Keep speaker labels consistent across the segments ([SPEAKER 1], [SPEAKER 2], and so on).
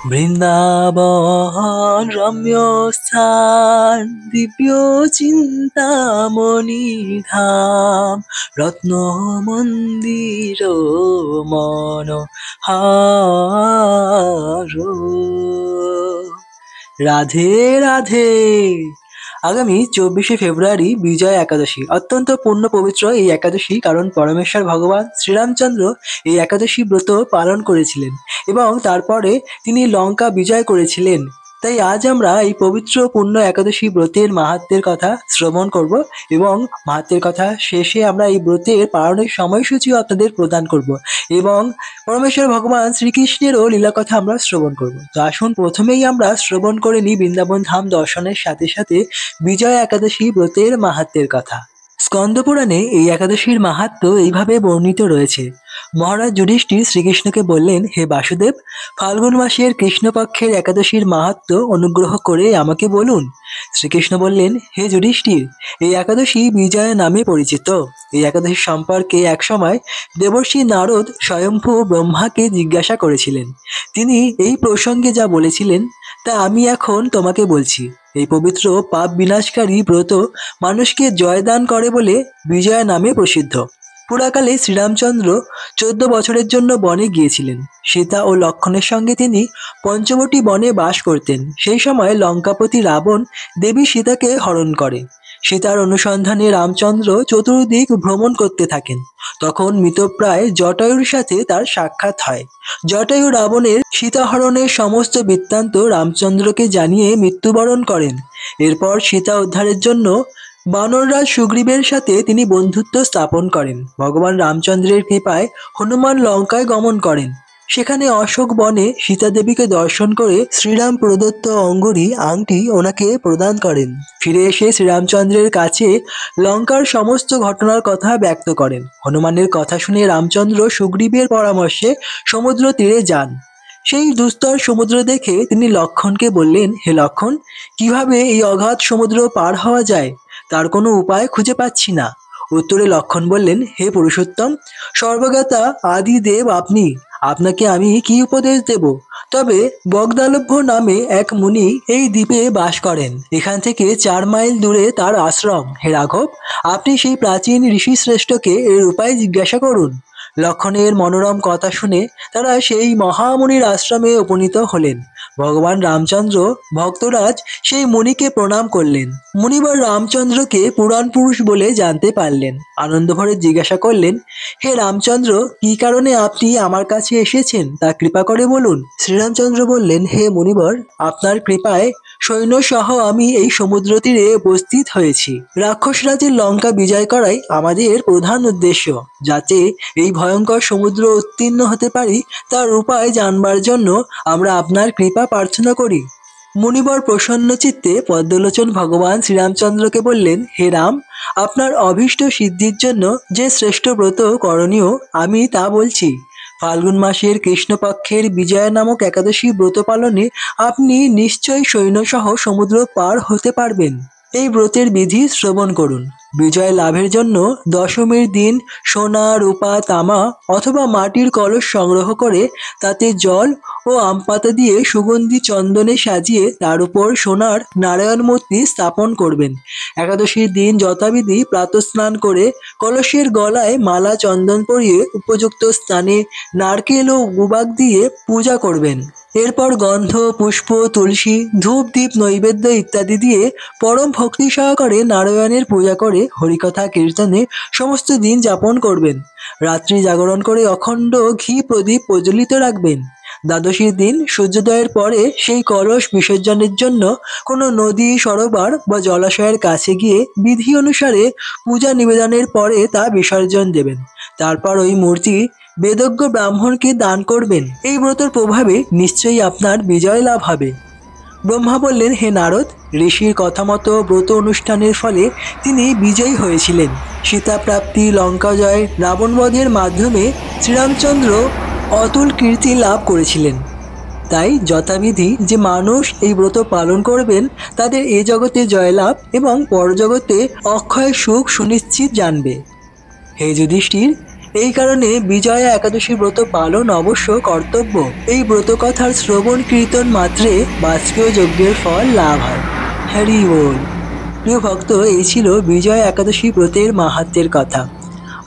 [SPEAKER 1] বৃন্দাবন রম্য স্থান, দিব্য চিন্তামণি ধাম, রত্ন মন্দির মন হার। রাধে রাধে। আগামী 24শে ফেব্রুয়ারি বিজয়া একাদশী। অত্যন্ত পুণ্য পবিত্র এই একাদশী, কারণ পরমেশ্বর ভগবান শ্রীরামচন্দ্র এই একাদশী ব্রত পালন করেছিলেন এবং তারপরে তিনি লঙ্কা বিজয় করেছিলেন। তাই আজ আমরা এই পবিত্র পুণ্য একাদশী ব্রতের মাহাত্ম্যের কথা শ্রবণ করব এবং মাহাত্ম্যের কথা শেষে আমরা এই ব্রতের পালনের সময়সূচিও আপনাদের প্রদান করব এবং পরমেশ্বর ভগবান শ্রীকৃষ্ণেরও লীলা কথা আমরা শ্রবণ করব। তো আসুন প্রথমেই আমরা শ্রবণ করে নিই বৃন্দাবন ধাম দর্শনের সাথে সাথে বিজয়া একাদশী ব্রতের মাহাত্ম্যের কথা। স্কন্দ পুরাণে এই একাদশীর মাহাত্ম্য এইভাবে বর্ণিত রয়েছে। মহারাজ যুধিষ্ঠির শ্রীকৃষ্ণকে বললেন, হে বাসুদেব, ফাল্গুন মাসের কৃষ্ণপক্ষের একাদশীর মাহাত্ম্য অনুগ্রহ করে আমাকে বলুন। শ্রীকৃষ্ণ বললেন, হে যুধিষ্ঠির, এই একাদশী বিজয়া নামে পরিচিত। এই একাদশী সম্পর্কে একসময় দেবর্ষি নারদ স্বয়ম্ভু ব্রহ্মাকে জিজ্ঞাসা করেছিলেন। তিনি এই প্রসঙ্গে যা বলেছিলেন তা আমি এখন তোমাকে বলছি। এই পবিত্র পাপ বিনাশকারী ব্রত মানুষকে জয়দান করে বলে বিজয়া নামে প্রসিদ্ধ। পুরাকালে শ্রীরামচন্দ্র 14 বছরের জন্য বনে গিয়েছিলেন। সীতা ও লক্ষ্মণের সঙ্গে তিনি পঞ্চবটী বনে বাস করতেন। সেই সময় লঙ্কাপতি রাবণ দেবী সীতাকে হরণ করে। সীতার অনুসন্ধানে রামচন্দ্র চতুর্দিক ভ্রমণ করতে থাকেন। তখন মৃতপ্রায় জটায়ুর সাথে তার সাক্ষাৎ হয়। জটায়ু রাবণের সীতাহরণের সমস্ত বৃত্তান্ত রামচন্দ্রকে জানিয়ে মৃত্যুবরণ করেন। এরপর সীতা উদ্ধারের জন্য বানররাজ সুগ্রীবের সাথে তিনি বন্ধুত্ব স্থাপন করেন। ভগবান রামচন্দ্রের কৃপায় হনুমান লঙ্কায় গমন করেন। সেখানে অশোক বনে সীতা দেবীকে দর্শন করে শ্রীরাম প্রদত্ত অঙ্গুরি আংটি ওনাকে প্রদান করেন। ফিরে এসে শ্রীরামচন্দ্রের কাছে লঙ্কার সমস্ত ঘটনার কথা ব্যক্ত করেন। হনুমানের কথা শুনে রামচন্দ্র সুগ্রীবের পরামর্শে সমুদ্র তীরে যান। সেই দুস্তর সমুদ্র দেখে তিনি লক্ষ্মণকে বললেন, হে লক্ষ্মণ, কিভাবে এই অগাধ সমুদ্র পার হওয়া যায় তার কোনো উপায় খুঁজে পাচ্ছি না। উত্তরে লক্ষ্মণ বললেন, হে পুরুষোত্তম, সর্বজ্ঞাতা আদি দেব আপনি, আপনাকে আমি কি উপদেশ দেব? তবে বগদালভ্য নামে এক মুনি এই দ্বীপে বাস করেন। এখান থেকে 4 মাইল দূরে তার আশ্রম। হে রাঘব, আপনি সেই প্রাচীন ঋষি শ্রেষ্ঠকে এর উপায় জিজ্ঞাসা করুন। লক্ষ্মণের মনোরম কথা শুনে তারা সেই মহামুনির আশ্রমে উপনীত হলেন। ভগবান রামচন্দ্র ভক্তরাজ সেই মুনিকে প্রণাম করলেন। মুনিবর রামচন্দ্রকে পুরাণ পুরুষ বলে জানতে পারলেন। আনন্দভরে জিজ্ঞাসা করলেন, হে রামচন্দ্র, কি কারণে আপনি আমার কাছে এসেছেন তা কৃপা করে বলুন। শ্রীরামচন্দ্র বললেন, হে মুনিবর, আপনার কৃপায় সৈন্যসহ আমি এই সমুদ্র তীরে উপস্থিত হয়েছি। রাক্ষসরাজের লঙ্কা বিজয় করাই আমাদের প্রধান উদ্দেশ্য। যাতে এই ভয়ঙ্কর সমুদ্র উত্তীর্ণ হতে পারি তার উপায় জানবার জন্য আমরা আপনার কৃপা প্রার্থনা করি। মুনিবর প্রসন্ন চিত্তে পদ্মলোচন ভগবান শ্রীরামচন্দ্রকে বললেন, হে রাম, আপনার অভীষ্ট সিদ্ধির জন্য যে শ্রেষ্ঠ ব্রত করণীয় আমি তা বলছি। ফাল্গুন মাসের কৃষ্ণপক্ষের বিজয়া নামক একাদশী ব্রত পালনে আপনি নিশ্চয়ই সৈন্যসহ সমুদ্র পার হতে পারবেন। এই ব্রতের বিধি শ্রবণ করুন। বিজয় লাভের জন্য দশমীর দিন সোনা, রূপা, তামা অথবা মাটির কলস সংগ্রহ করে তাতে জল ও আম পাতা দিয়ে সুগন্ধি চন্দনে সাজিয়ে তার উপর সোনার নারায়ণ মূর্তি স্থাপন করবেন। একাদশীর দিন যথাবিধি প্রাতঃস্নান করে কলসের গলায় মালা চন্দন পরিয়ে উপযুক্ত স্থানে নারকেল ও গুবাক দিয়ে পূজা করবেন। এরপর গন্ধ, পুষ্প, তুলসী, ধূপ, দীপ, নৈবেদ্য ইত্যাদি দিয়ে পরম ভক্তি সহকারে নারায়ণের পূজা করে হরিকথা কীর্তনে সমস্ত দিন যাপন করবেন। রাত্রি জাগরণ করে অখণ্ড ঘি প্রদীপ প্রজ্বলিত রাখবেন। দ্বাদশীর দিন সূর্যোদয়ের পরে সেই কলস বিসর্জনের জন্য কোনো নদী, সরোবর বা জলাশয়ের কাছে গিয়ে বিধি অনুসারে পূজা নিবেদনের পরে তা বিসর্জন দেবেন। তারপর ওই মূর্তি বেদজ্ঞ ব্রাহ্মণকে দান করবেন। এই ব্রতের প্রভাবে নিশ্চয়ই আপনার বিজয় লাভ হবে। ব্রহ্মা বললেন, হে নারদ, ঋষির কথা মতো ব্রত অনুষ্ঠানের ফলে তিনি বিজয়ী হয়েছিলেন। সীতা প্রাপ্তি, লঙ্কা জয়, রাবণবধের মাধ্যমে শ্রীরামচন্দ্র অতুল কীর্তি লাভ করেছিলেন। তাই যথাবিধি যে মানুষ এই ব্রত পালন করবেন তাদের এ জগতে জয়লাভ এবং পরজগতে অক্ষয় সুখ সুনিশ্চিত জানবে। হে যুধিষ্ঠির, এই কারণে বিজয়া একাদশী ব্রত পালন অবশ্য কর্তব্য। এই ব্রত কথার শ্রবণ কীর্তন মাত্রে বাজপেয় যজ্ঞের ফল লাভ হয়। হরি বল। প্রিয় ভক্ত, এই ছিল বিজয়া একাদশী ব্রতের মাহাত্ম্যের কথা।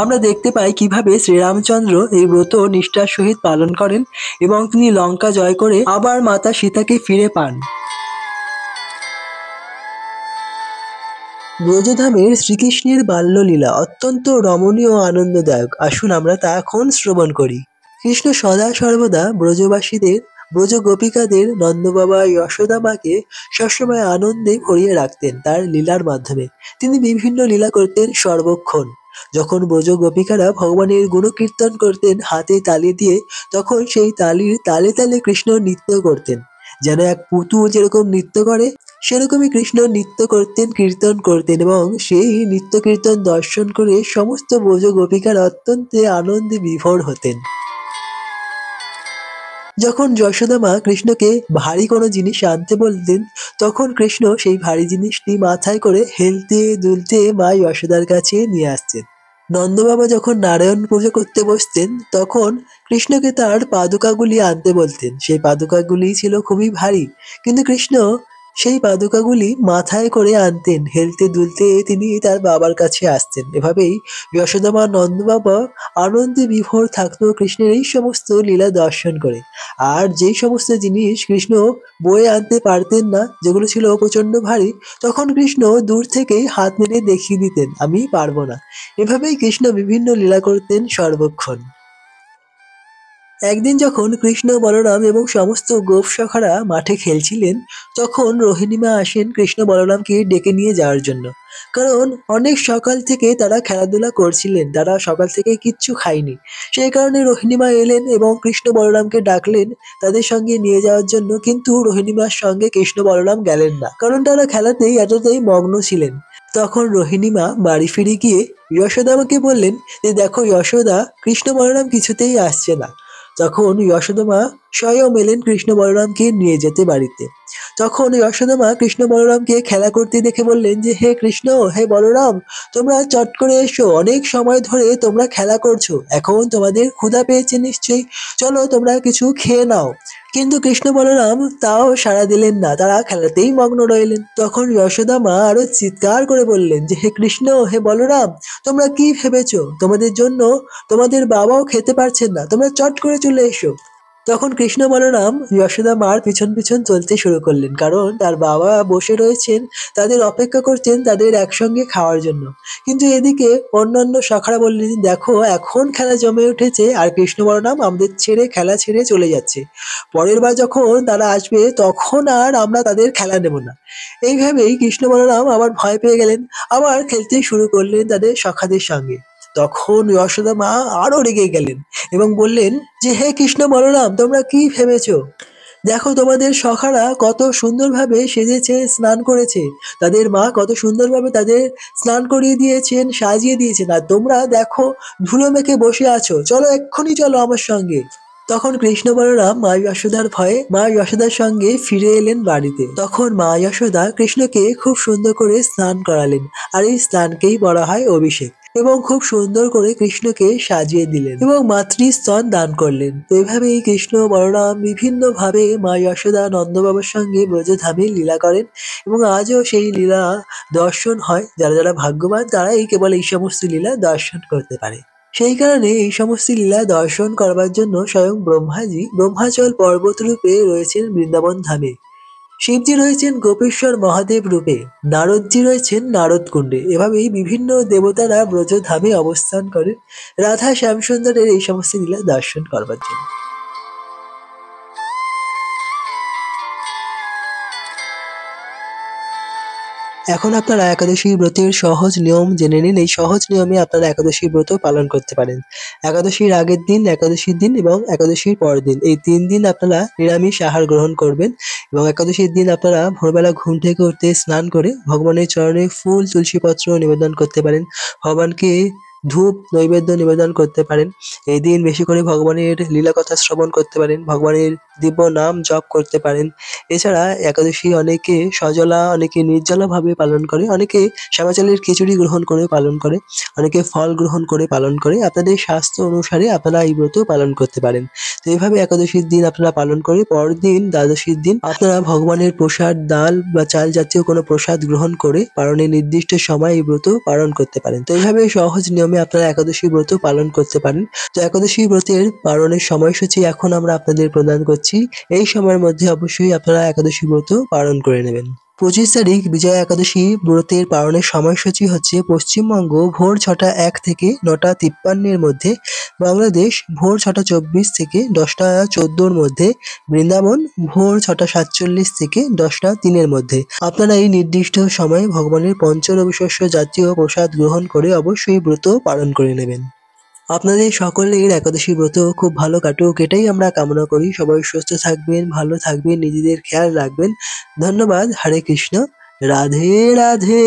[SPEAKER 1] আমরা দেখতে পাই কিভাবে শ্রীরামচন্দ্র এই ব্রত নিষ্ঠার সহিত পালন করেন এবং তিনি লঙ্কা জয় করে আবার মাতা সীতাকে ফিরে পান। ব্রজধামের শ্রীকৃষ্ণের বাল্যলীলা অত্যন্ত রমণীয় ও আনন্দদায়ক। আসুন আমরা তা এখন শ্রবণ করি। কৃষ্ণ সদা সর্বদা ব্রজবাসীদের, ব্রজ গোপিকাদের, নন্দবাবা যশোদা মাকে সবসময় আনন্দে ভরিয়ে রাখতেন তার লীলার মাধ্যমে। তিনি বিভিন্ন লীলা করতেন সর্বক্ষণ। যখন ব্রজ গোপিকারা ভগবানের গুণকীর্তন করতেন হাতে তালি দিয়ে, তখন সেই তালির তালে তালে কৃষ্ণ নৃত্য করতেন। যেন এক পুতুল যেরকম নৃত্য করে, সেরকমই কৃষ্ণ নৃত্য করতেন, কীর্তন করতেন, এবং সেই নৃত্য কীর্তন দর্শন করে সমস্ত ব্রজ গোপিকারা অত্যন্ত আনন্দে বিভোর হতেন। যখন যশোদা মা কৃষ্ণকে ভারী কোনো জিনিস আনতে বলতেন, তখন কৃষ্ণ সেই ভারী জিনিসটি মাথায় করে হেলতে দুলতে মা যশোদার কাছে নিয়ে আসতেন। নন্দবাবা যখন নারায়ণ পুজো করতে বসতেন, তখন কৃষ্ণকে তার পাদুকাগুলি আনতে বলতেন। সেই পাদুকাগুলি ছিল খুবই ভারী, কিন্তু কৃষ্ণ সেই পাদুকাগুলি মাথায় করে আনতেন। হেলতে দুলতে তিনি তার বাবার কাছে আসতেন। এভাবেই যশোদা মা, নন্দবাবা আনন্দে বিভোর থাকতো কৃষ্ণের এই সমস্ত লীলা দর্শন করে। আর যেই সমস্ত জিনিস কৃষ্ণ বয়ে আনতে পারতেন না, যেগুলো ছিল প্রচন্ড ভারী, তখন কৃষ্ণ দূর থেকেই হাত নেড়ে দেখিয়ে দিতেন, আমি পারবো না। এভাবেই কৃষ্ণ বিভিন্ন লীলা করতেন সর্বক্ষণ। একদিন যখন কৃষ্ণ, বলরাম এবং সমস্ত গোপসখারা মাঠে খেলছিলেন, তখন রোহিণীমা আসেন কৃষ্ণ বলরামকে ডেকে নিয়ে যাওয়ার জন্য। কারণ অনেক সকাল থেকে তারা খেলাধুলা করছিলেন, তারা সকাল থেকে কিচ্ছু খায়নি। সেই কারণে রোহিণীমা এলেন এবং কৃষ্ণ বলরামকে ডাকলেন তাদের সঙ্গে নিয়ে যাওয়ার জন্য। কিন্তু রোহিণীমার সঙ্গে কৃষ্ণ বলরাম গেলেন না, কারণ তারা খেলাতেই এতটাই মগ্ন ছিলেন। তখন রোহিণীমা বাড়ি ফিরে গিয়ে যশোদামাকে বললেন যে, দেখো যশোদা, কৃষ্ণ বলরাম কিছুতেই আসছে না। তখন যশোদা মা স্বয়ং এলেন কৃষ্ণ বলরামকে নিয়ে যেতে বাড়িতে। তখন যশোদা মা কৃষ্ণ বলরামকে খেলা করতে দেখে বললেন যে, হে কৃষ্ণ, হে বলরাম, তোমরা চট করে এসো, অনেক সময় ধরে তোমরা খেলা করছো, এখন তোমাদের ক্ষুধা পেয়েছে নিশ্চয়ই, চলো তোমরা কিছু খেয়ে নাও। কিন্তু কৃষ্ণ বলরাম তাও সাড়া দিলেন না, তারা খেলাতেই মগ্ন রইলেন। তখন যশোদা মা আরো চিৎকার করে বললেন যে, হে কৃষ্ণ, হে বলরাম, তোমরা কি ভেবেছো তোমাদের জন্য তোমাদের বাবাও খেতে পারছেন না, তোমরা চট করে চলে এসো। তখন কৃষ্ণ বলরাম যশোদা মার পিছন পিছন চলতে শুরু করলেন, কারণ তার বাবা বসে রয়েছেন, তাদের অপেক্ষা করছেন তাদের একসঙ্গে খাওয়ার জন্য। কিন্তু এদিকে অন্যান্য সখারা বললেন, দেখো এখন খেলা জমে উঠেছে, আর কৃষ্ণ বলরাম আমাদের ছেড়ে, খেলা ছেড়ে চলে যাচ্ছে। পরের বার যখন তারা আসবে, তখন আর আমরা তাদের খেলা নেব না। এইভাবেই কৃষ্ণ বলরাম আবার ভয় পেয়ে গেলেন, আবার খেলতে শুরু করলেন তাদের সখাদের সঙ্গে। তখন যশোদা মা আরো রেগে গেলেন এবং বললেন যে, হে কৃষ্ণ বলরাম, তোমরা কি ভেবেছো? দেখো তোমাদের সখারা কত সুন্দরভাবে সেজেছে, স্নান করেছে, তাদের মা কত সুন্দরভাবে তাদের স্নান করিয়ে দিয়েছেন, সাজিয়ে দিয়েছেন, আর তোমরা দেখো ধুলো মেখে বসে আছো, চলো এক্ষুনি চলো আমার সঙ্গে। তখন কৃষ্ণ বলরাম মা যশোদার ভয়ে মা যশোদার সঙ্গে ফিরে এলেন বাড়িতে। তখন মা যশোদা কৃষ্ণকে খুব সুন্দর করে স্নান করালেন, আর এই স্নানকেই বলা হয় অভিষেক, এবং খুব সুন্দর করে কৃষ্ণকে সাজিয়ে দিলেন এবং মাতৃস্তন দান করলেন। তো এভাবেই কৃষ্ণ বলরাম বিভিন্ন ভাবে মা যশোদা নন্দবাবার সঙ্গে ব্রজধামে লীলা করেন, এবং আজও সেই লীলা দর্শন হয়। যারা যারা ভাগ্যবান, তারাই কেবল এই সমস্ত লীলা দর্শন করতে পারে। সেই কারণে এই সমস্ত লীলা দর্শন করবার জন্য স্বয়ং ব্রহ্মাজি ব্রহ্মাচল পর্বত রূপে রয়েছেন বৃন্দাবন ধামে, শিবজি রয়েছেন গোপেশ্বর মহাদেব রূপে, নারদজি রয়েছেন নারদ কুণ্ডে। এভাবেই বিভিন্ন দেবতারা ব্রজধামে অবস্থান করেন রাধা শ্যামসুন্দরের এই সমস্ত লীলা দর্শন করবার জন্য। এখন আপনারা একাদশী ব্রতের সহজ নিয়ম জেনে নিন। এই সহজ নিয়মে আপনারা একাদশী ব্রত পালন করতে পারেন। একাদশীর আগের দিন, একাদশীর দিন এবং একাদশীর পরের দিন, এই 3 দিন আপনারা নিরামিষ আহার গ্রহণ করবেন, এবং একাদশীর দিন আপনারা ভোরবেলা ঘুম থেকে উঠতে স্নান করে ভগবানের চরণে ফুল, তুলসী পত্র নিবেদন করতে পারেন। ভগবানকে ধূপ নৈবেদ্য নিবেদন করতে পারেন। এই দিন বেশি করে ভগবানের লীলা কথা শ্রবণ করতে পারেন, ভগবানের দিব্য নাম জপ করতে পারেন। এছাড়া একাদশী অনেকে সজলা, অনেকে নির্জলাভাবে পালন করে, অনেকে শ্যামাচালের খিচুড়ি গ্রহণ করে পালন করে, অনেকে ফল গ্রহণ করে পালন করে। আপনাদের স্বাস্থ্য অনুসারে আপনারা এই ব্রত পালন করতে পারেন। তো এইভাবে একাদশীর দিন আপনারা পালন করে পরের দিন দ্বাদশীর দিন আপনারা ভগবানের প্রসাদ, ডাল বা চাল জাতীয় কোনো প্রসাদ গ্রহণ করে পালনের নির্দিষ্ট সময় এই ব্রত পালন করতে পারেন। তো এইভাবে সহজ নিয়মে আপনারা একাদশী ব্রত পালন করতে পারেন। তো একাদশী ব্রতের পালনের সময়সূচি এখন আমরা আপনাদের প্রদান করছি। এই সময়ের মধ্যে অবশ্যই আপনারা একাদশী ব্রত পালন করে নেবেন। ২৫ তারিখ বিজয়া একাদশী ব্রতের পালনের সময়সূচি হচ্ছে পশ্চিমবঙ্গ ভোর ৬টা ১ থেকে ৯টা ৫৩ এর মধ্যে, বাংলাদেশ ভোর ৬টা ২৪ থেকে ১০টা ১৪ মধ্যে, বৃন্দাবন ভোর ৬টা ৪৭ থেকে ১০টা ৩ এর মধ্যে। আপনারা এই নির্দিষ্ট সময়ে ভগবানের পঞ্চরবিশস্য জাতীয় প্রসাদ গ্রহণ করে অবশ্যই ব্রত পালন করে নেবেন। আপনাদের সকলের একাদশী ব্রত খুব ভালো কাটুক, এটাই আমরা কামনা করি। সবাই সুস্থ থাকবেন, ভালো থাকবেন, নিজেদের খেয়াল রাখবেন। ধন্যবাদ। হরে কৃষ্ণ। রাধে রাধে।